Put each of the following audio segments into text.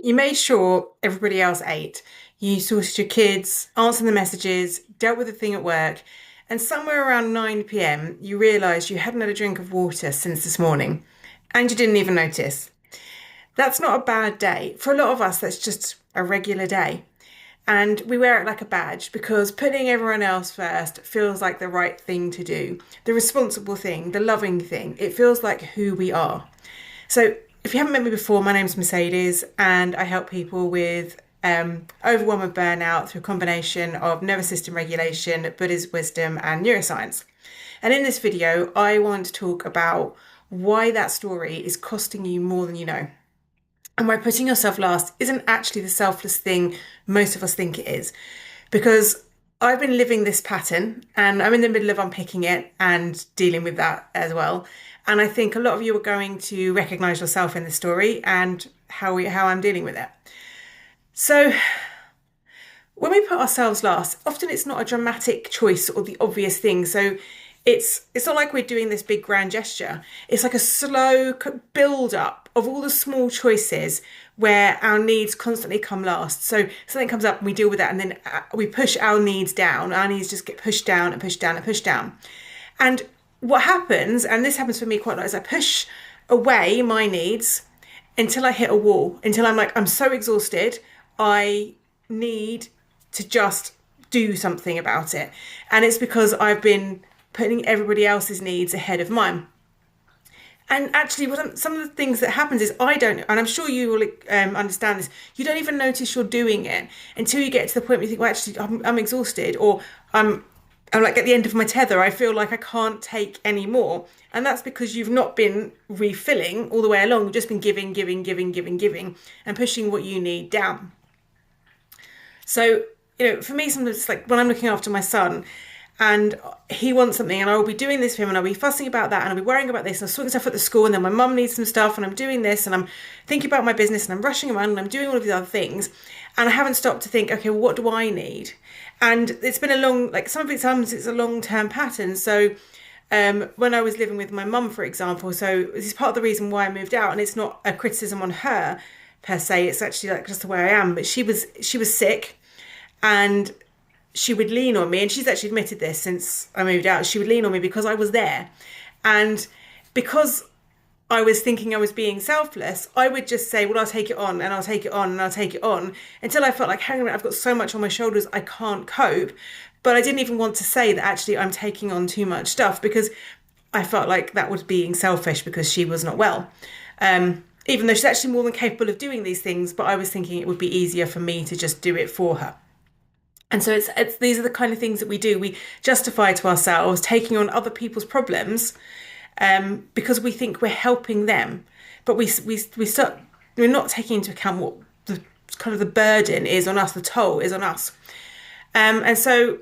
You made sure everybody else ate. You sorted your kids, answered the messages, dealt with the thing at work, and somewhere around 9 p.m., you realised you hadn't had a drink of water since this morning, and you didn't even notice. That's not a bad day. For a lot of us, that's just a regular day. And we wear it like a badge because putting everyone else first feels like the right thing to do, the responsible thing, the loving thing. It feels like who we are. So, if you haven't met me before, my name's Mercedes, and I help people with overwhelm and burnout through a combination of nervous system regulation, Buddhist wisdom, and neuroscience. And in this video, I want to talk about why that story is costing you more than you know. And why putting yourself last isn't actually the selfless thing most of us think it is. Because I've been living this pattern and I'm in the middle of unpicking it and dealing with that as well. And I think a lot of you are going to recognize yourself in the story and how I'm dealing with it. So when we put ourselves last, often it's not a dramatic choice or the obvious thing. So it's not like we're doing this big grand gesture. It's like a slow build up of all the small choices where our needs constantly come last. So something comes up and we deal with that, and then we push our needs down. Our needs just get pushed down and pushed down and pushed down. And what happens, and this happens for me quite a lot, is I push away my needs until I hit a wall, until I'm like, I'm so exhausted, I need to just do something about it. And it's because I've been putting everybody else's needs ahead of mine. And actually, some of the things that happens is I don't, and I'm sure you will understand this, you don't even notice you're doing it until you get to the point where you think, well, actually, I'm exhausted, or I'm like at the end of my tether, I feel like I can't take any more. And that's because you've not been refilling all the way along. You've just been giving, and pushing what you need down. So, for me, sometimes it's like when I'm looking after my son, and he wants something, and I will be doing this for him, and I'll be fussing about that, and I'll be worrying about this, and I'm sorting stuff at the school, and then my mum needs some stuff, and I'm doing this, and I'm thinking about my business, and I'm rushing around, and I'm doing all of these other things, and I haven't stopped to think, okay, well, what do I need? And it's been sometimes it's a long-term pattern. So when I was living with my mum, for example, so this is part of the reason why I moved out, and it's not a criticism on her per se, it's actually like just the way I am, but she was sick, and she would lean on me, and she's actually admitted this since I moved out. She would lean on me because I was there. And because I was thinking I was being selfless, I would just say, well, I'll take it on, and I'll take it on, and I'll take it on, until I felt like, hang on a minute, I've got so much on my shoulders, I can't cope. But I didn't even want to say that actually I'm taking on too much stuff, because I felt like that was being selfish because she was not well. Even though she's actually more than capable of doing these things, but I was thinking it would be easier for me to just do it for her. And so it's these are the kind of things that we do. We justify to ourselves taking on other people's problems because we think we're helping them, but we're not taking into account what the kind of the burden is on us, the toll is on us. And so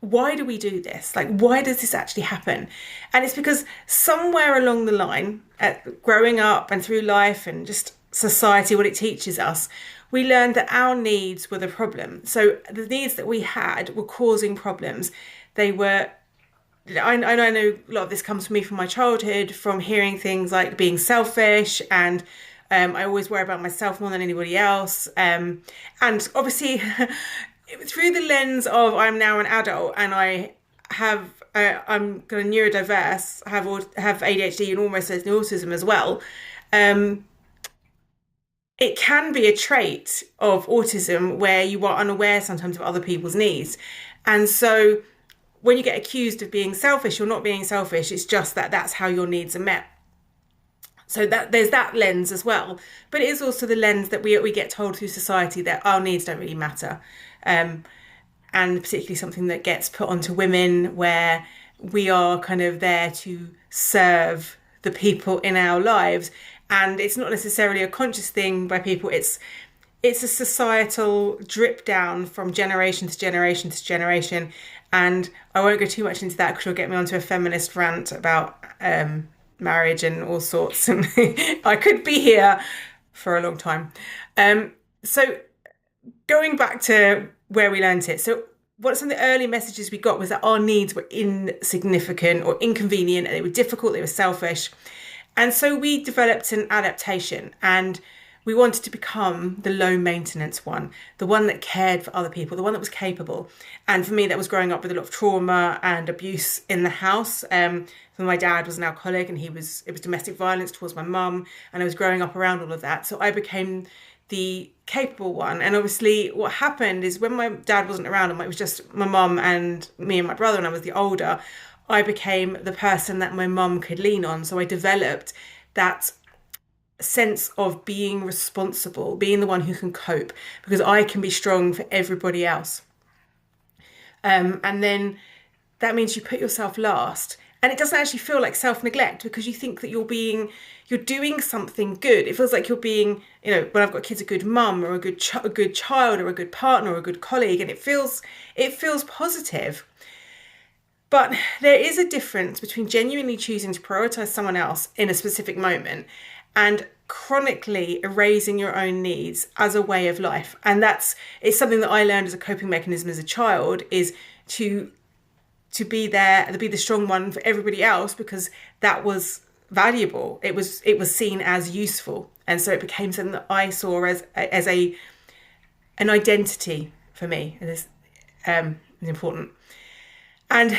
why do we do this? Like, why does this actually happen? And it's because somewhere along the line, growing up and through life and just society, what it teaches us, we learned that our needs were the problem. So the needs that we had were causing problems. They were, I know a lot of this comes from me from my childhood, from hearing things like being selfish, and I always worry about myself more than anybody else. And obviously through the lens of I'm now an adult and I'm kind of neurodiverse, have ADHD and almost autism as well. It can be a trait of autism where you are unaware sometimes of other people's needs. And so when you get accused of being selfish, you're not being selfish. It's just that that's how your needs are met. So that there's that lens as well. But it is also the lens that we get told through society that our needs don't really matter. And particularly something that gets put onto women, where we are kind of there to serve the people in our lives. And it's not necessarily a conscious thing by people. It's a societal drip down from generation to generation to generation. And I won't go too much into that because it'll get me onto a feminist rant about marriage and all sorts. And I could be here for a long time. So going back to where we learned it. So what some of the early messages we got was that our needs were insignificant or inconvenient, and they were difficult, they were selfish. And so we developed an adaptation, and we wanted to become the low maintenance one, the one that cared for other people, the one that was capable. And for me, that was growing up with a lot of trauma and abuse in the house. So my dad was an alcoholic, and it was domestic violence towards my mum, and I was growing up around all of that. So I became the capable one. And obviously what happened is when my dad wasn't around and it was just my mum and me and my brother, and I was the older, I became the person that my mum could lean on. So I developed that sense of being responsible, being the one who can cope, because I can be strong for everybody else. And then that means you put yourself last. And it doesn't actually feel like self-neglect, because you think that you're doing something good. It feels like you're being, when I've got kids, a good mum or a good child or a good partner or a good colleague, and it feels positive. But there is a difference between genuinely choosing to prioritize someone else in a specific moment and chronically erasing your own needs as a way of life. And it's something that I learned as a coping mechanism as a child, is to be there, to be the strong one for everybody else, because that was valuable. It was seen as useful. And so it became something that I saw as an identity for me. And it's important. And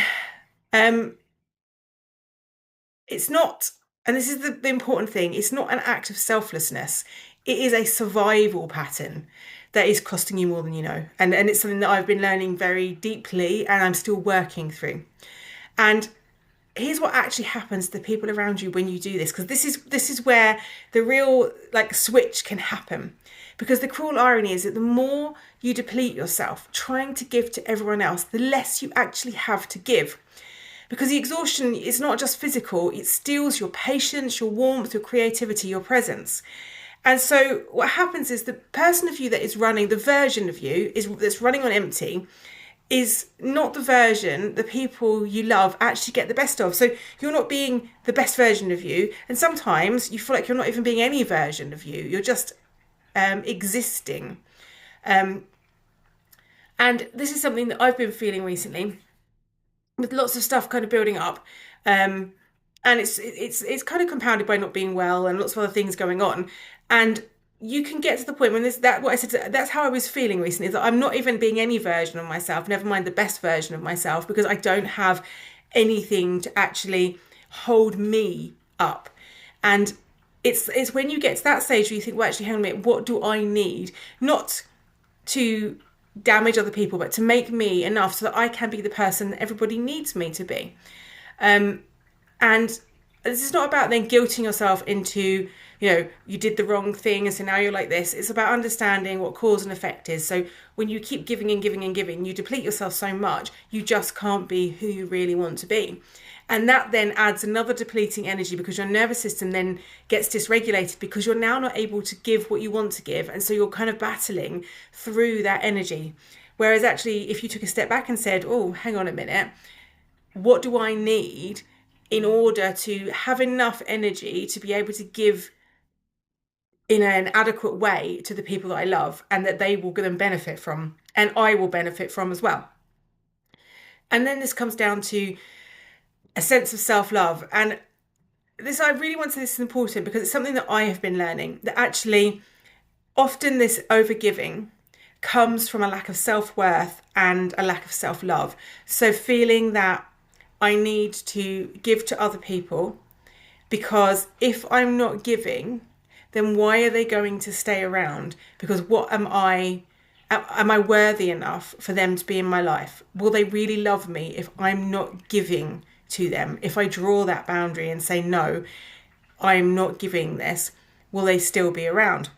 it's not, and this is the important thing, it's not an act of selflessness. It is a survival pattern that is costing you more than you know. And it's something that I've been learning very deeply, and I'm still working through. And here's what actually happens to the people around you when you do this, because this is where the real switch can happen. Because the cruel irony is that the more you deplete yourself trying to give to everyone else, the less you actually have to give. Because the exhaustion is not just physical, it steals your patience, your warmth, your creativity, your presence. And so what happens is the person of you that is running, the version of you that's running on empty, is not the version the people you love actually get the best of. So you're not being the best version of you. And sometimes you feel like you're not even being any version of you. You're just existing. And this is something that I've been feeling recently, with lots of stuff kind of building up. And it's kind of compounded by not being well and lots of other things going on. And you can get to the point when that's how I was feeling recently, is that I'm not even being any version of myself, never mind the best version of myself, because I don't have anything to actually hold me up. And it's when you get to that stage where you think, well, actually, hang on a minute, what do I need? Not to damage other people, but to make me enough so that I can be the person that everybody needs me to be. And this is not about then guilting yourself into, you did the wrong thing and so now you're like this. It's about understanding what cause and effect is. So when you keep giving and giving and giving, you deplete yourself so much, you just can't be who you really want to be. And that then adds another depleting energy, because your nervous system then gets dysregulated because you're now not able to give what you want to give. And so you're kind of battling through that energy. Whereas actually, if you took a step back and said, oh, hang on a minute, what do I need in order to have enough energy to be able to give in an adequate way to the people that I love, and that they will then benefit from, and I will benefit from as well. And then this comes down to a sense of self-love. And this, I really want to say this is important, because it's something that I have been learning, that actually often this overgiving comes from a lack of self-worth and a lack of self-love. So feeling that I need to give to other people, because if I'm not giving, then why are they going to stay around? Because what am I worthy enough for them to be in my life? Will they really love me if I'm not giving to them? If I draw that boundary and say, no, I'm not giving this, will they still be around?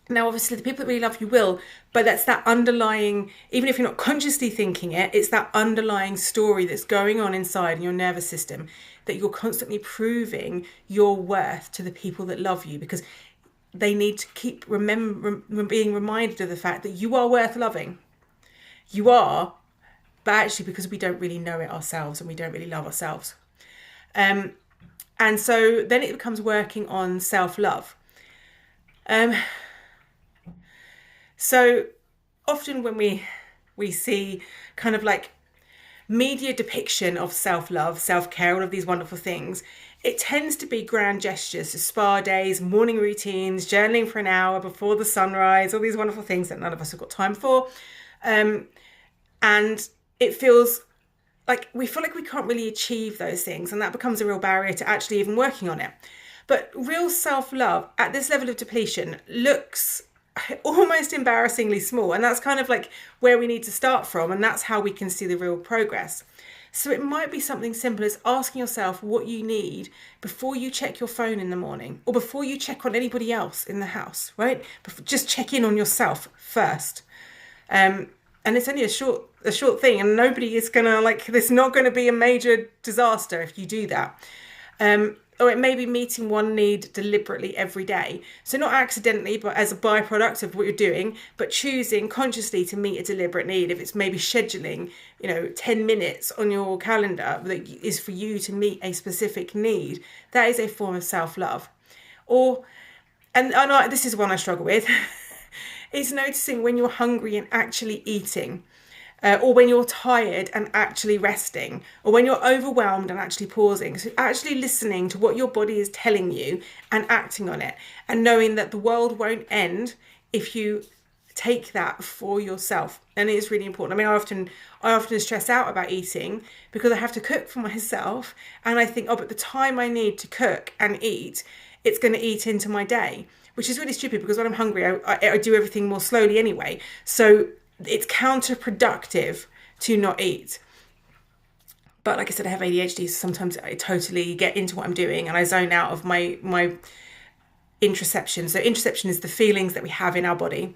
Now, obviously, the people that really love you will, but that's that underlying, even if you're not consciously thinking it, it's that underlying story that's going on inside in your nervous system, that you're constantly proving your worth to the people that love you, because they need to keep being reminded of the fact that you are worth loving. You are, but actually because we don't really know it ourselves and we don't really love ourselves. And so then it becomes working on self-love. So often when we see kind of like media depiction of self-love, self-care, all of these wonderful things, it tends to be grand gestures, so spa days, morning routines, journaling for an hour before the sunrise, all these wonderful things that none of us have got time for. Um, and it feels like we feel like we can't really achieve those things, and that becomes a real barrier to actually even working on it. But real self-love at this level of depletion looks almost embarrassingly small, and that's kind of like where we need to start from, and that's how we can see the real progress. So it might be something simple as asking yourself what you need before you check your phone in the morning, or before you check on anybody else in the house, right? Just check in on yourself first. And it's only a short thing, and nobody is gonna like. There's not going to be a major disaster if you do that. Or it may be meeting one need deliberately every day. So not accidentally, but as a byproduct of what you're doing, but choosing consciously to meet a deliberate need. If it's maybe scheduling, 10 minutes on your calendar that is for you to meet a specific need, that is a form of self-love. Or, this is one I struggle with, is noticing when you're hungry and actually eating. Or when you're tired and actually resting, or when you're overwhelmed and actually pausing. So actually listening to what your body is telling you and acting on it, and knowing that the world won't end if you take that for yourself. And it is really important. I mean, I often stress out about eating because I have to cook for myself, and I think, but the time I need to cook and eat, it's going to eat into my day, which is really stupid because when I'm hungry, I do everything more slowly anyway. So it's counterproductive to not eat. But like I said, I have ADHD, so sometimes I totally get into what I'm doing and I zone out of my interoception. So interoception is the feelings that we have in our body.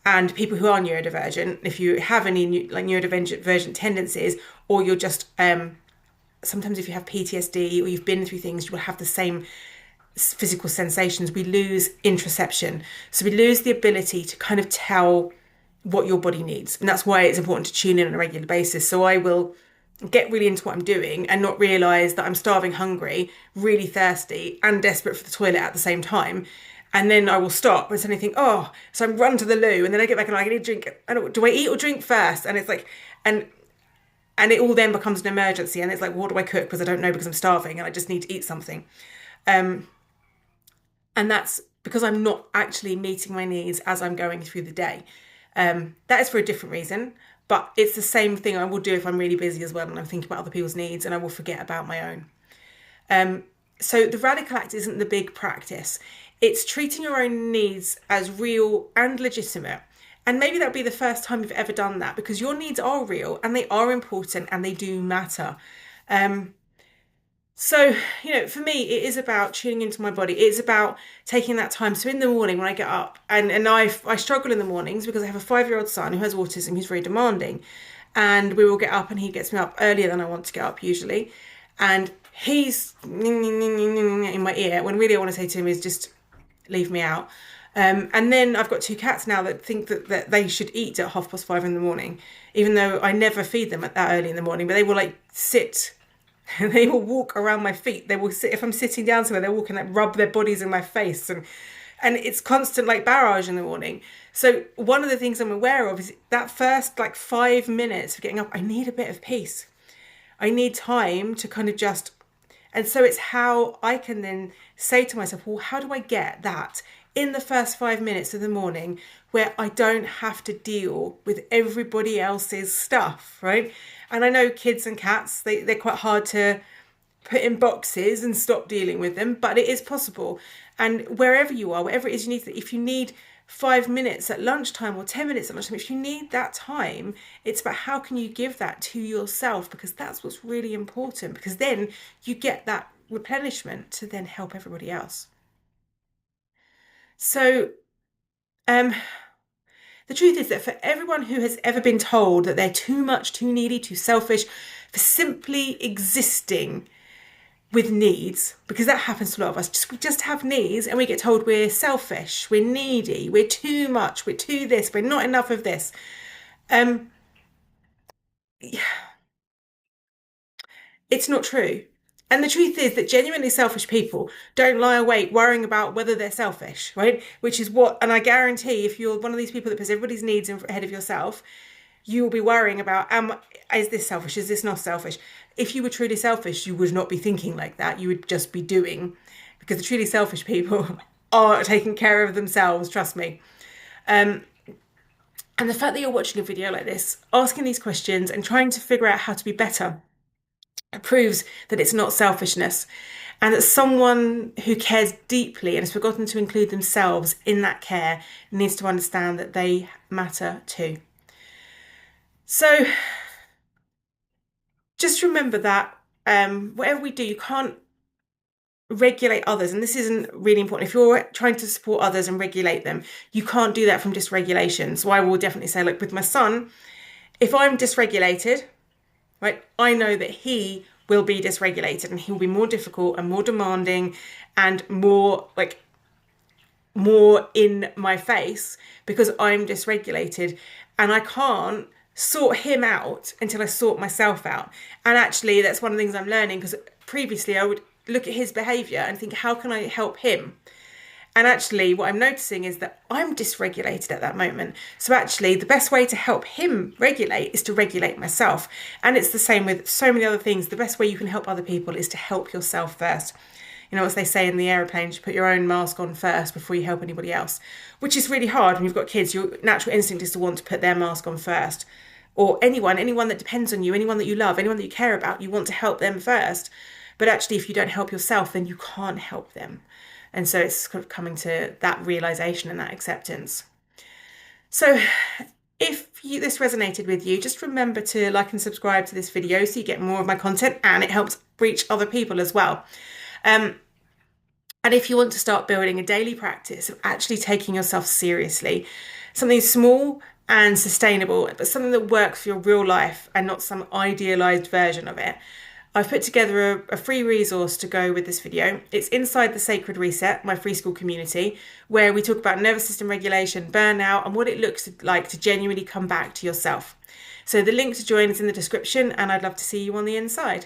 And people who are neurodivergent, if you have any neurodivergent tendencies, or you're just sometimes if you have PTSD or you've been through things, you will have the same physical sensations. We lose interoception, so we lose the ability to kind of tell what your body needs. And that's why it's important to tune in on a regular basis. So I will get really into what I'm doing and not realise that I'm starving, hungry, really thirsty and desperate for the toilet at the same time. And then I will stop and suddenly think, so I run to the loo, and then I get back and I need to drink. Do I eat or drink first? And it's like, and it all then becomes an emergency. And it's like, what do I cook? Because I don't know, because I'm starving and I just need to eat something. And that's because I'm not actually meeting my needs as I'm going through the day. That is for a different reason, but it's the same thing I will do if I'm really busy as well and I'm thinking about other people's needs, and I will forget about my own. So the radical act isn't the big practice. It's treating your own needs as real and legitimate. And maybe that'll be the first time you've ever done that, because your needs are real and they are important and they do matter. So, for me, it is about tuning into my body. It's about taking that time. So in the morning when I get up, and I struggle in the mornings because I have a 5-year-old son who has autism, who's very demanding. And we will get up and he gets me up earlier than I want to get up usually. And he's in my ear when really I want to say to him is just leave me out. And then I've got 2 cats now that think that they should eat at 5:30 in the morning, even though I never feed them at that early in the morning. But they will sit... They will walk around my feet. They will sit, if I'm sitting down somewhere, they'll walk and rub their bodies in my face. And it's constant barrage in the morning. So one of the things I'm aware of is that first 5 minutes of getting up, I need a bit of peace. I need time to kind of just, and so it's how I can then say to myself, well, how do I get that in the first 5 minutes of the morning where I don't have to deal with everybody else's stuff, right? And I know kids and cats, they're quite hard to put in boxes and stop dealing with them, but it is possible. And wherever you are, whatever it is you need, if you need 5 minutes at lunchtime or 10 minutes at lunchtime, if you need that time, it's about how can you give that to yourself, because that's what's really important, because then you get that replenishment to then help everybody else. So, the truth is that for everyone who has ever been told that they're too much, too needy, too selfish, for simply existing with needs, because that happens to a lot of us, we just have needs and we get told we're selfish, we're needy, we're too much, we're too this, we're not enough of this. It's not true. And the truth is that genuinely selfish people don't lie awake worrying about whether they're selfish, right? Which is what, and I guarantee if you're one of these people that puts everybody's needs ahead of yourself, you will be worrying about, is this selfish? Is this not selfish? If you were truly selfish, you would not be thinking like that. You would just be doing, because the truly selfish people are taking care of themselves, trust me. And the fact that you're watching a video like this, asking these questions and trying to figure out how to be better, it proves that it's not selfishness, and that someone who cares deeply and has forgotten to include themselves in that care needs to understand that they matter too. So just remember that whatever we do, you can't regulate others. And this isn't really important. If you're trying to support others and regulate them, you can't do that from dysregulation. So I will definitely say, like with my son, if I'm dysregulated, right, I know that he will be dysregulated and he'll be more difficult and more demanding and more in my face because I'm dysregulated, and I can't sort him out until I sort myself out. And actually that's one of the things I'm learning, because previously I would look at his behavior and think, how can I help him? And actually what I'm noticing is that I'm dysregulated at that moment. So actually the best way to help him regulate is to regulate myself. And it's the same with so many other things. The best way you can help other people is to help yourself first. You know, as they say in the aeroplanes, you put your own mask on first before you help anybody else, which is really hard when you've got kids. Your natural instinct is to want to put their mask on first. Or anyone that depends on you, anyone that you love, anyone that you care about, you want to help them first. But actually, if you don't help yourself, then you can't help them. And so it's kind of coming to that realization and that acceptance. So if this resonated with you, just remember to like and subscribe to this video so you get more of my content, and it helps reach other people as well. And if you want to start building a daily practice of actually taking yourself seriously, something small and sustainable, but something that works for your real life and not some idealized version of it, I've put together a free resource to go with this video. It's inside the Sacred Reset, my free school community, where we talk about nervous system regulation, burnout, and what it looks like to genuinely come back to yourself. So the link to join is in the description, and I'd love to see you on the inside.